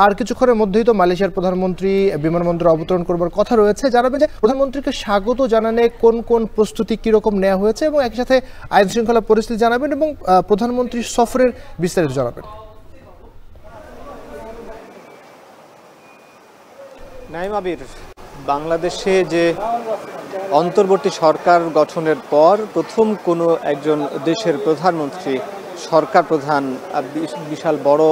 আর কিছুক্ষণের মধ্যেই তো মালয়েশিয়ার প্রধানমন্ত্রী বিমানবন্দরে অবতরণ করবার কথা রয়েছে। জানাবেন যে প্রধানমন্ত্রীকে স্বাগত জানানে কোন কোন প্রস্তুতি কিরকম নেওয়া হয়েছে এবং একই সাথে আইন শৃঙ্খলা পরিস্থিতি জানাবেন এবং প্রধানমন্ত্রীর সফরের বিস্তারিত জানাবেন। নাইম আবির, বাংলাদেশে যে অন্তর্বর্তী সরকার গঠনের পর প্রথম কোনো একজন দেশের প্রধানমন্ত্রী সরকার প্রধান বিশাল বড়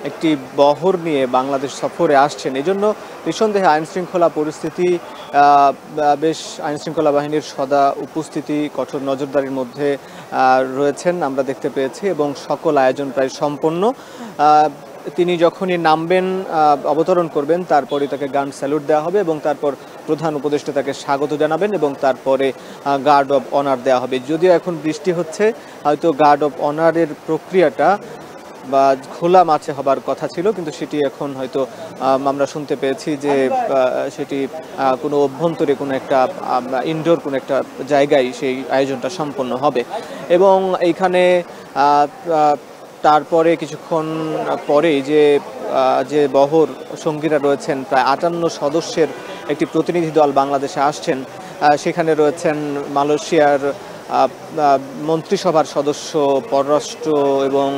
একটি বহর নিয়ে বাংলাদেশ সফরে আসছেন। এজন্য নিঃসন্দেহে আইনশৃঙ্খলা পরিস্থিতি বেশ আইনশৃঙ্খলা বাহিনীর সদা উপস্থিতি কঠোর নজরদারির মধ্যে রয়েছেন আমরা দেখতে পেয়েছি এবং সকল আয়োজন প্রায় সম্পন্ন। তিনি যখনই নামবেন অবতরণ করবেন তারপরে তাকে গান স্যালুট দেওয়া হবে এবং তারপর প্রধান উপদেষ্টা তাকে স্বাগত জানাবেন এবং তারপরে গার্ড অফ অনার দেওয়া হবে। যদিও এখন বৃষ্টি হচ্ছে, হয়তো গার্ড অফ অনারের প্রক্রিয়াটা বা খোলা মাঠে হবার কথা ছিল, কিন্তু সেটি এখন হয়তো আমরা শুনতে পেয়েছি যে সেটি কোনো অভ্যন্তরে কোনো একটা ইনডোর কোনো একটা জায়গায় সেই আয়োজনটা সম্পন্ন হবে এবং এইখানে তারপরে কিছুক্ষণ পরেই যে বহর সঙ্গীরা রয়েছেন প্রায় 58 সদস্যের একটি প্রতিনিধি দল বাংলাদেশে আসছেন। সেখানে রয়েছেন মালয়েশিয়ার মন্ত্রিসভার সদস্য, পররাষ্ট্র এবং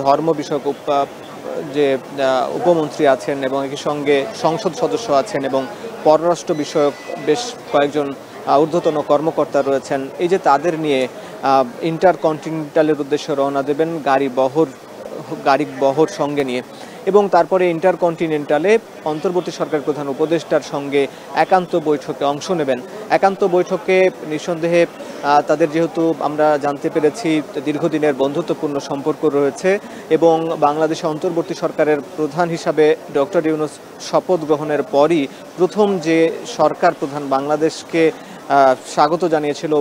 ধর্ম বিষয়ক যে উপমন্ত্রী আছেন এবং একই সঙ্গে সংসদ সদস্য আছেন এবং পররাষ্ট্র বিষয়ক বেশ কয়েকজন ঊর্ধ্বতন কর্মকর্তা রয়েছেন। এই যে তাদের নিয়ে ইন্টারকন্টিনেন্টালের উদ্দেশ্যে রওনা দেবেন গাড়ি বহর সঙ্গে নিয়ে এবং তারপরে ইন্টারকন্টিনেন্টালে অন্তর্বর্তী সরকার প্রধান উপদেষ্টার সঙ্গে একান্ত বৈঠকে অংশ নেবেন। একান্ত বৈঠকে নিঃসন্দেহে তাদের যেহেতু আমরা জানতে পেরেছি দীর্ঘদিনের বন্ধুত্বপূর্ণ সম্পর্ক রয়েছে এবং বাংলাদেশে অন্তর্বর্তী সরকারের প্রধান হিসাবে ডক্টর ইউনূস শপথ গ্রহণের পরই প্রথম যে সরকার প্রধান বাংলাদেশকে স্বাগত জানিয়েছিল,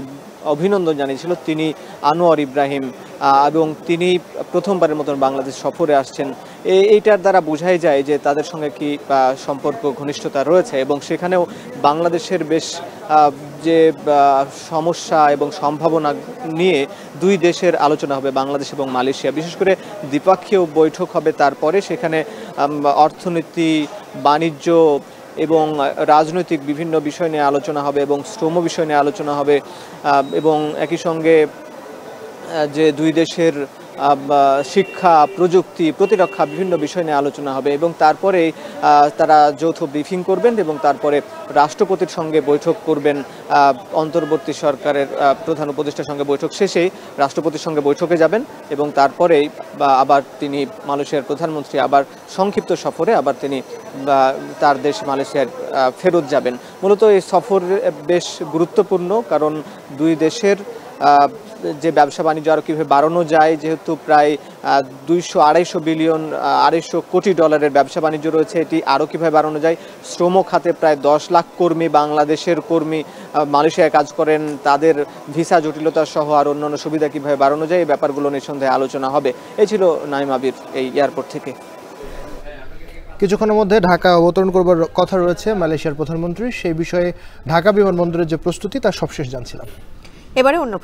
অভিনন্দন জানিয়েছিল তিনি আনোয়ার ইব্রাহিম এবং তিনি প্রথমবারের মতন বাংলাদেশ সফরে আসছেন। এইটার দ্বারা বোঝাই যায় যে তাদের সঙ্গে কি সম্পর্ক ঘনিষ্ঠতা রয়েছে এবং সেখানেও বাংলাদেশের বেশ যে সমস্যা এবং সম্ভাবনা নিয়ে দুই দেশের আলোচনা হবে, বাংলাদেশ এবং মালয়েশিয়া। বিশেষ করে দ্বিপক্ষীয় বৈঠক হবে, তারপরে সেখানে অর্থনীতি, বাণিজ্য এবং রাজনৈতিক বিভিন্ন বিষয় নিয়ে আলোচনা হবে এবং শ্রম বিষয় নিয়ে আলোচনা হবে এবং একই সঙ্গে যে দুই দেশের শিক্ষা, প্রযুক্তি, প্রতিরক্ষা বিভিন্ন বিষয় নিয়ে আলোচনা হবে এবং তারপরে তারা যৌথ ব্রিফিং করবেন এবং তারপরে রাষ্ট্রপতির সঙ্গে বৈঠক করবেন। অন্তর্বর্তী সরকারের প্রধান উপদেষ্টার সঙ্গে বৈঠক শেষেই রাষ্ট্রপতির সঙ্গে বৈঠকে যাবেন এবং তারপরেই আবার তিনি মালয়েশিয়ার প্রধানমন্ত্রী আবার সংক্ষিপ্ত সফরে আবার তিনি তার দেশ মালয়েশিয়ার ফেরত যাবেন। মূলত এই সফর বেশ গুরুত্বপূর্ণ, কারণ দুই দেশের যে ব্যবসা বাণিজ্য আরও কীভাবে বাড়ানো যায়, যেহেতু প্রায় 200-250 কোটি ডলারের ব্যবসা বাণিজ্য রয়েছে, এটি আরও কীভাবে বাড়ানো যায়। শ্রম খাতে প্রায় 10 লাখ কর্মী, বাংলাদেশের কর্মী মালয়েশিয়ায় কাজ করেন, তাদের ভিসা জটিলতা সহ আর অন্যান্য সুবিধা কীভাবে বাড়ানো যায়, এই ব্যাপারগুলো নিঃসন্দেহে আলোচনা হবে। এই ছিল নাইম আবির এই এয়ারপোর্ট থেকে। কিছুক্ষণের মধ্যে ঢাকা অবতরণ করবার কথা রয়েছে মালয়েশিয়ার প্রধানমন্ত্রী, সেই বিষয়ে ঢাকা বিমানবন্দরের যে প্রস্তুতি তার সবশেষ জানছিলাম। এবারে অন্য